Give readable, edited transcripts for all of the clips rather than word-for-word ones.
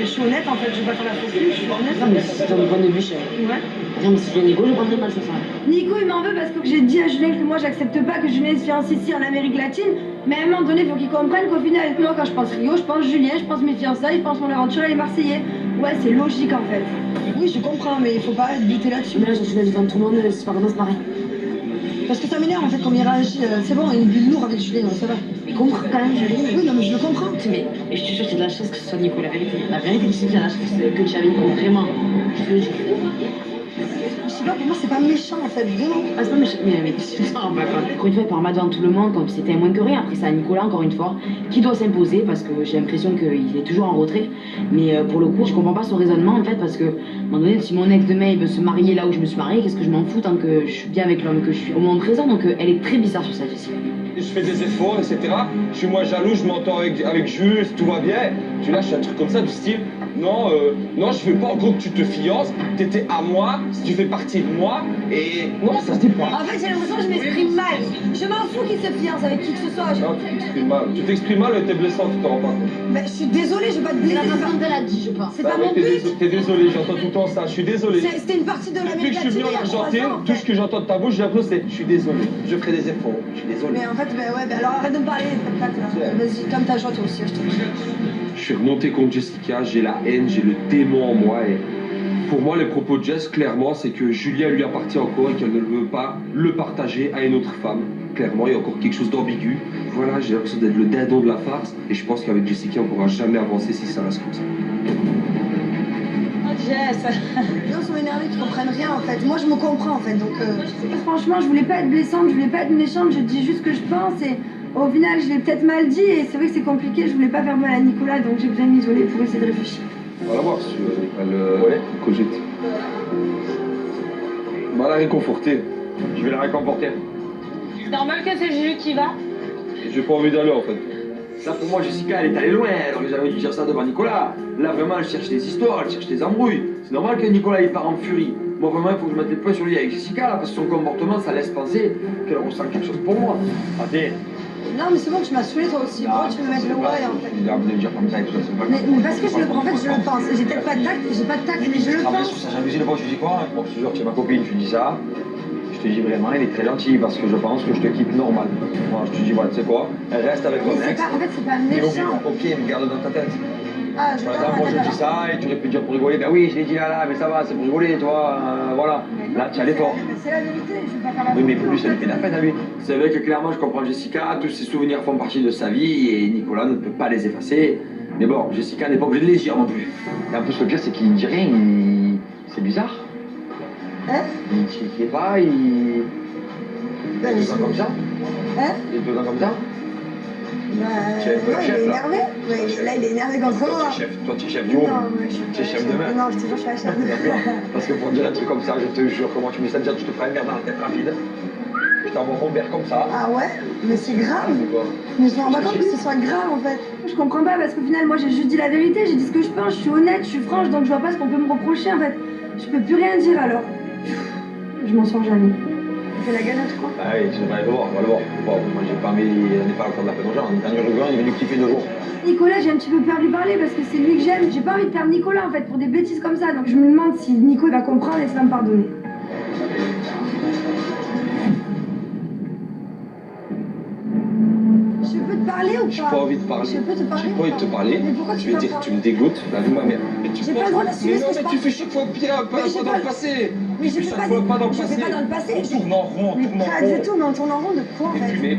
Je suis honnête en fait, je vais pas faire la fausse, je suis honnête. Non, mais c'est ton point de vue, chérie. Ouais. Non, mais si je Nico, je prendrais mal ce soir. Nico il m'en veut parce que j'ai dit à Julien que moi j'accepte pas que Julien se fiance ici en Amérique latine. Mais à un moment donné, il faut qu'il comprenne qu'au final, moi quand je pense Rio, je pense Julien, je pense mes fiançailles, je pense mon aventure et les Marseillais. Ouais, c'est logique en fait. Oui, je comprends, mais il faut pas buter là-dessus. Mais là, je suis là devant tout le monde, c'est pas comment se marrer. Parce que ça m'énerve en fait comme il réagit. C'est bon, il est lourd avec Julien, ça va. Il comprend quand même, Julie. Oui, non, mais je le comprends. Mais et je te jure, c'est de la chance que ce soit Nico, la vérité. La vérité, c'est qu'il y a la chance que tu avais Nico, vraiment. Je te le dis. Je sais pas, pour moi c'est pas méchant en fait, vraiment. Ah, c'est pas méchant, mais tu te rends pas compte. Encore une fois, il parle mal devant tout le monde, comme si c'était un moins que rien. Après, c'est à Nicolas, encore une fois, qui doit s'imposer, parce que j'ai l'impression qu'il est toujours en retrait. Mais pour le coup, je comprends pas son raisonnement, en fait, parce que, à un moment donné, si mon ex demain, il veut se marier là où je me suis mariée, qu'est-ce que je m'en fous tant que je suis bien avec l'homme que je suis au moment présent. Donc, elle est très bizarre sur ça, Jessica. Je fais des efforts, etc. Je suis moi jaloux, je m'entends avec Jules, tout va bien. Tu lâches un truc comme ça du style, non, non, je veux pas en gros que tu te fiances, t'étais à moi, tu fais partie de moi, et non, ça se dit pas. En fait, j'ai l'impression que je m'exprime mal. Je m'en fous qu'il se fiance avec qui que ce soit. Non, tu t'exprimes mal. Tu t'exprimes mal, mais t'es blessant, tu t'en rends pas compte. Mais je suis désolée, je vais pas te blesser. Elle l'a dit, je pense. C'est pas mon but. T'es désolé, j'entends tout le temps ça, je suis désolé. C'était une partie de Depuis que l'Amérique je suis latine. venu en Argentine, tout ce que j'entends de ta bouche, j'ai l'impression c'est je suis désolé, je ferai des efforts, je suis désolé. Mais en fait, bah ouais, bah alors arrête de me parler, vas-y, calme ta joie toi aussi, je te dis. Je suis remonté contre Jessica, j'ai la haine, j'ai le démon en moi et pour moi les propos de Jess, clairement, c'est que Julia lui appartient encore et qu'elle ne veut pas le partager à une autre femme. Clairement, il y a encore quelque chose d'ambigu. Voilà, j'ai l'impression d'être le dindon de la farce et je pense qu'avec Jessica, on ne pourra jamais avancer si ça reste comme ça. Oh Jess, les gens sont énervés, qui comprennent rien en fait. Moi je me comprends en fait, donc franchement, je voulais pas être blessante, je voulais pas être méchante, je dis juste ce que je pense et au final, je l'ai peut-être mal dit et c'est vrai que c'est compliqué, je voulais pas faire mal à Nicolas, donc j'ai besoin de m'isoler pour essayer de réfléchir. On va la voir si elle cogite. On va la réconforter. Je vais la réconforter. C'est normal que c'est Jules qui va. J'ai pas envie d'aller en fait. Ça pour moi, Jessica, elle est allée loin, elle aurait jamais dû dire ça devant Nicolas. Là vraiment, elle cherche des histoires, elle cherche des embrouilles. C'est normal que Nicolas il part en furie. Moi vraiment, il faut que je mette les points sur lui avec Jessica, là, parce que son comportement, ça laisse penser qu'elle ressent quelque chose pour moi. Attends. Non mais c'est bon, tu m'as saoulé toi aussi, pourquoi tu me mets le ouais en fait? Il a envie de le dire comme ça et tout ça, c'est pas grave. Mais parce que en fait, je le pense, j'ai peut-être pas de tact, j'ai pas de tact, mais je le Après, pense. sur sa jalousie, le fois, je dis quoi? Bon, je te jure que c'est ma copine, tu dis ça. Je te dis vraiment, elle est très gentille parce que je pense que je te quitte normal. Moi, je te dis, voilà, tu sais quoi? Elle reste avec ton Mais ex. en fait, c'est pas Et oublie, méchant. ok, mais garde dans ta tête. Ah, je Par regarde exemple, moi ma je tête dis ça et tu aurais pu dire pour rigoler, ben oui, je l'ai dit là, mais ça va, c'est pour rigoler, toi, voilà. Là, tu as l'effort. C'est la vérité, je vais pas faire la Oui, mais vérité, plus, en elle fait la peine à lui. C'est vrai que clairement, je comprends Jessica, tous ses souvenirs font partie de sa vie et Nicolas ne peut pas les effacer. Mais bon, Jessica n'est pas obligée de les dire non plus. Et en plus, le pire, c'est qu'il ne dit rien, c'est bizarre. Hein? Il est pas, il est 2 ans comme ça. Hein? Il est 2 ans comme ça. Bah, Tu es un peu ouais, chef, il est là. énervé. Ouais, là, il est énervé contre moi. Toi, tu es chef du monde. Non, mais je suis Tu es pas chef demain. Non, je te jure, je suis pas chef. Parce que pour dire un truc comme ça, je te jure, comment tu mets ça, déjà, tu te feras une merde dans la tête rapide. Je t'envoie mon verre comme ça. Ah ouais? Mais c'est grave. C'est quoi? Mais je me rends pas compte que ce soit grave en fait. Je comprends pas parce qu'au final, moi j'ai juste dit la vérité, j'ai dit ce que je pense, je suis honnête, je suis franche, donc je vois pas ce qu'on peut me reprocher en fait. Je peux plus rien dire alors. Je m'en sors jamais. On fait la galette, je crois. Ah oui, on va le voir, on va le voir. Bon, moi j'ai pas mis, on n'est pas à faire de la peine aux gens. Le dernier rugby, il est venu kiffer 2 jours. Nicolas, j'ai un petit peu peur de lui parler parce que c'est lui que j'aime. J'ai pas envie de perdre Nicolas en fait pour des bêtises comme ça. Donc je me demande si Nico il va comprendre et se va me pardonner. Je peux te parler ou pas? J'ai pas envie de parler. Je peux te parler J'ai ou pas envie de te parler. Mais pourquoi Je tu vais parles dire pas? tu me dégoûtes, la vie de ma mère. Mais tu J'ai pas le droit d'assumer mais ce non, que je mais pense. tu fais chaque fois pire, Mais pas j'ai dans pas- le passé. Mais je Tu fais fais pas, chaque fois pas dans le je passé. fais pas dans le passé. On tourne en rond, on Mais tourne en pas du rond. tout, mais on tourne en rond de quoi en Et fait? puis, mais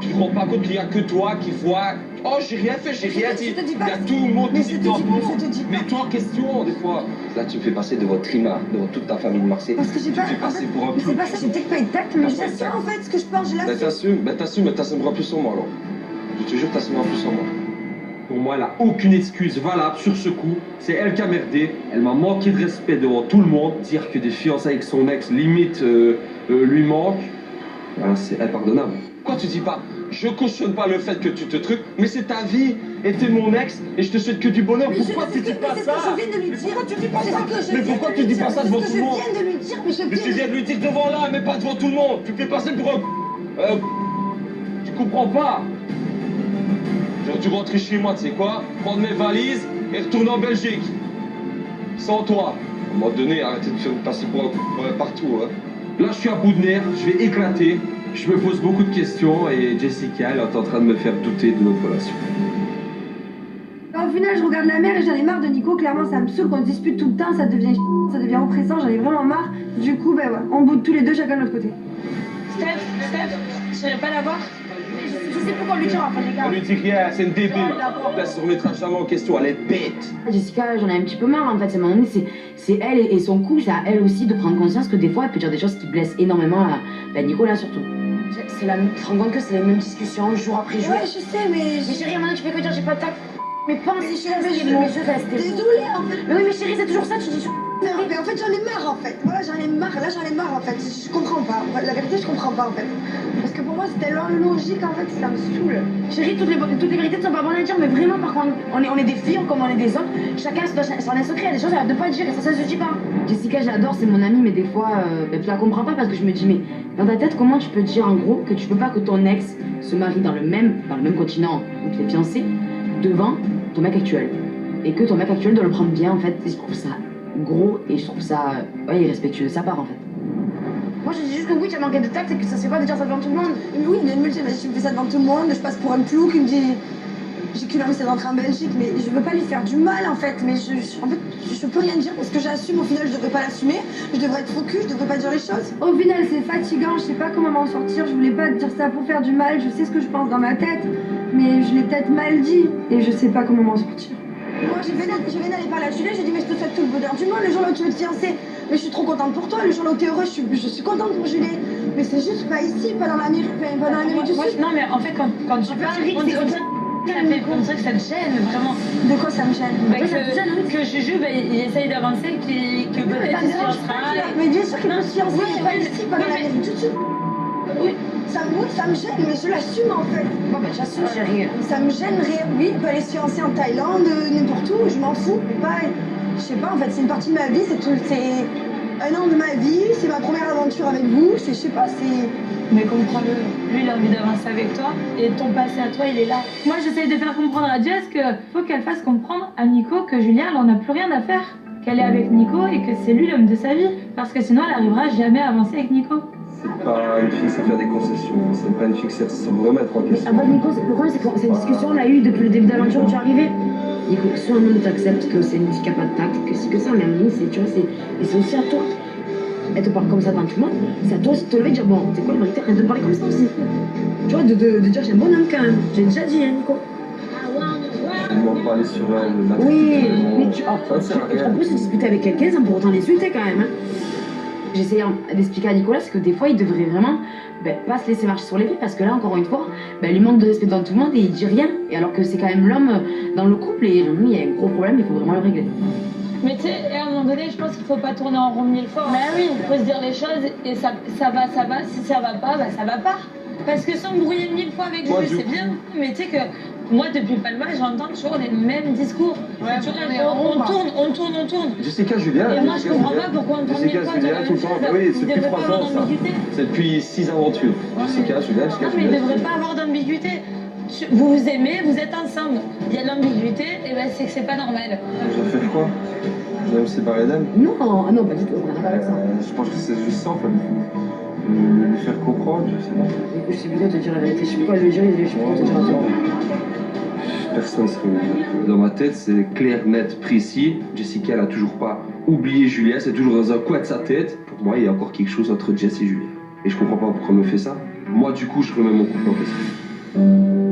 tu te rends pas compte qu'il y a que toi qui vois. Oh, j'ai rien fait, j'ai rien dit. Je te dis Il pas y a que- tout le monde Mais qui je dit te non. dis pas, je te dis pas. Mais toi en question, des fois. Là, tu me fais passer devant Trima, devant toute ta famille de Marseille. Parce que j'ai Tu pas. me fais En passer fait, pour un mais c'est plus. pas ça, j'ai peut-être pas eu de tact, mais T'as pas eu de j'assume tact. en fait ce que je pense, je Bah l'assume. t'assumeras plus sur moi alors. Je te jure, t'assumeras plus sur moi. Pour moi, elle a aucune excuse valable sur ce coup. C'est elle qui a merdé. Elle m'a manqué de respect devant tout le monde. Dire que des fiançailles avec son ex limite lui manquent, voilà, c'est impardonnable. Pourquoi tu dis pas Je cautionne pas le fait que tu te trucs, mais c'est ta vie, et t'es mon ex, et je te souhaite que du bonheur. Pourquoi tu dis pas ça? Je viens de lui dire. Pourquoi tu dis pas ça? Mais pourquoi tu dis pas ça devant tout le monde? Je viens de lui dire, Mais tu viens de lui dire devant là, mais pas devant tout le monde. Tu fais passer pour un... Tu comprends pas? J'aurais dû rentrer chez moi, tu sais quoi? Prendre mes valises et retourner en Belgique. Sans toi. À un moment donné, arrêtez de faire passer pour un partout. Hein. Là, je suis à bout de nerfs, je vais éclater. Je me pose beaucoup de questions et Jessica, elle est en train de me faire douter de notre relation. Au final, je regarde la mer et j'en ai marre de Nico. Clairement, ça me saoule qu'on se dispute tout le temps. Ça devient oppressant. J'en ai vraiment marre. Du coup, ben ouais, on boude tous les deux, chacun de notre côté. Steph, je serais pas la voir. Je sais plus quoi lui dire après, les gars. On lui dit rien, c'est une débile. Elle se remettra jamais en question, elle est bête. Jessica, j'en ai un petit peu marre en fait. À un moment donné, c'est elle et son couple, c'est à elle aussi de prendre conscience que des fois, elle peut dire des choses qui blessent énormément à Nicolas surtout. Tu te rends compte que c'est les mêmes discussions jour après jour. Ouais, je sais, mais. Mais chérie, maintenant tu fais que dire j'ai pas de tact. Mais pense, Mais si je j'ai mon jeu resté. Désolée en fait. Mais oui, mais chérie, c'est toujours ça, tu dis. Mais en fait, j'en ai marre en fait. Voilà, j'en ai marre. Là, j'en ai marre en fait. Je comprends pas. La vérité, je comprends pas en fait. Parce que pour moi, c'était logique en fait, ça me saoule. Chérie, toutes les vérités ne sont pas bonnes à dire, mais vraiment, par contre, on est des filles comme on est des hommes. Chacun s'en est secret, il y a des choses à ne pas dire et ça se dit pas. Jessica, j'adore, c'est mon amie, mais des fois, je la comprends pas parce que je me dis, mais dans ta tête, comment tu peux dire en gros que tu veux pas que ton ex se marie dans le même continent où tu es fiancé devant ton mec actuel et que ton mec actuel doit le prendre bien en fait. Je trouve ça gros et je trouve ça irrespectueux de sa part en fait. Moi je dis juste que oui, tu as manqué de tact et que ça se fait pas de dire ça devant tout le monde. Mais oui, mais tu me fais ça devant tout le monde, je passe pour un plou qui me dit. J'ai qu'une envie, c'est d'entrer en Belgique, mais je veux pas lui faire du mal en fait. Mais en fait, je peux rien dire parce que j'assume. Au final, je devrais pas l'assumer. Je devrais être focus, je devrais pas dire les choses. Au final, c'est fatigant. Je sais pas comment m'en sortir. Je voulais pas dire ça pour faire du mal. Je sais ce que je pense dans ma tête, mais je l'ai peut-être mal dit et je sais pas comment m'en sortir. Moi, je viens d'aller parler à Julie. J'ai dit, mais je te souhaite tout le bonheur du monde. Le jour là où tu veux te fiancer, mais je suis trop contente pour toi. Le jour là où t'es heureux, je suis contente pour Julie. Mais c'est juste pas ici, pas dans l'Amérique du Sud. Non, mais en fait, quand tu parles, on dit comme ça. Ça fait comme ça que ça te gêne, vraiment. De quoi ça me gêne? Que Juju, il essaye d'avancer, que peut-être il se fiancera. Mais bien sûr qu'il peut se fiancer, mais pas ici, pas dans l'Amérique du Sud. Oui, ça me gêne, mais je l'assume en fait. Bon, ben j'assume, chérie. Ça me gênerait, oui, il peut aller se fiancer en Thaïlande, n'importe où, je m'en fous. Je sais pas, en fait, c'est une partie de ma vie, c'est un an de ma vie, c'est ma première aventure avec vous, je sais pas, c'est... Mais comprends-le, lui il a envie d'avancer avec toi et ton passé à toi il est là. Moi j'essaye de faire comprendre à Jess qu'il faut qu'elle fasse comprendre à Nico que Julien elle en a plus rien à faire. Qu'elle est avec Nico et que c'est lui l'homme de sa vie. Parce que sinon elle n'arrivera jamais à avancer avec Nico. C'est pas une fille qui sait faire des concessions, c'est pas une fille qui sait se remettre en question. Ah bah Nico, le problème c'est que cette discussion on l'a eue depuis le début de l'aventure où tu es arrivé. Nico, soit un monde t'accepte que c'est une fille qui n'a pas de tact, que si que ça, mais à un moment, tu vois, c'est aussi à toi. Elle te parle comme ça devant tout le monde, c'est à toi aussi de te lever et de dire bon, c'est quoi la vérité, arrête de parler comme ça aussi. Tu vois, de dire j'ai un bon homme quand même, j'ai déjà dit, hein, Nico. Je ne m'en parler sur elle, le oui, mais on peut se disputer avec quelqu'un sans pour autant l'insulter quand même. Hein. J'essayais d'expliquer à Nicolas que des fois il devrait vraiment pas se laisser marcher sur les pieds parce que là encore une fois, il lui manque de respect devant tout le monde et il dit rien. Et alors que c'est quand même l'homme dans le couple et il y a un gros problème, il faut vraiment le régler. Mais tu sais, à un moment donné, je pense qu'il faut pas tourner en rond mille fois. Bah oui, il faut se dire les choses et ça va. Si ça va pas, ça va pas. Parce que s'embrouiller 1000 fois avec Juju, c'est bien. Mais tu sais que moi, depuis Palma, j'entends toujours les mêmes discours. Ouais, on tourne. Jessica, Julien. Et moi, je comprends pas pourquoi on tourne 1000 fois sur la même chose. Oui, c'est depuis 3 ans, ça. C'est depuis 6 aventures. Jessica, Julien. Non, mais il devrait pas avoir d'ambiguïté. Vous vous aimez, vous êtes ensemble. Il y a de l'ambiguïté, et c'est que c'est pas normal. Je vais faire quoi? Je vais me séparer d'elle? Non, pas du tout, on n'a pas avec ça. Je pense que c'est juste ça en fait. Lui faire comprendre, je sais pas. Je sais plutôt te dire la vérité, je sais pas quoi je vais dire, je sais plutôt te dire la vérité. Personne ne serait mieux. Dans ma tête, c'est clair, net, précis. Jessica, elle a toujours pas oublié Julien, c'est toujours dans un coin de sa tête. Pour moi, il y a encore quelque chose entre Jess et Julien. Et je comprends pas pourquoi elle me fait ça. Moi, du coup, je remets mon couple en question.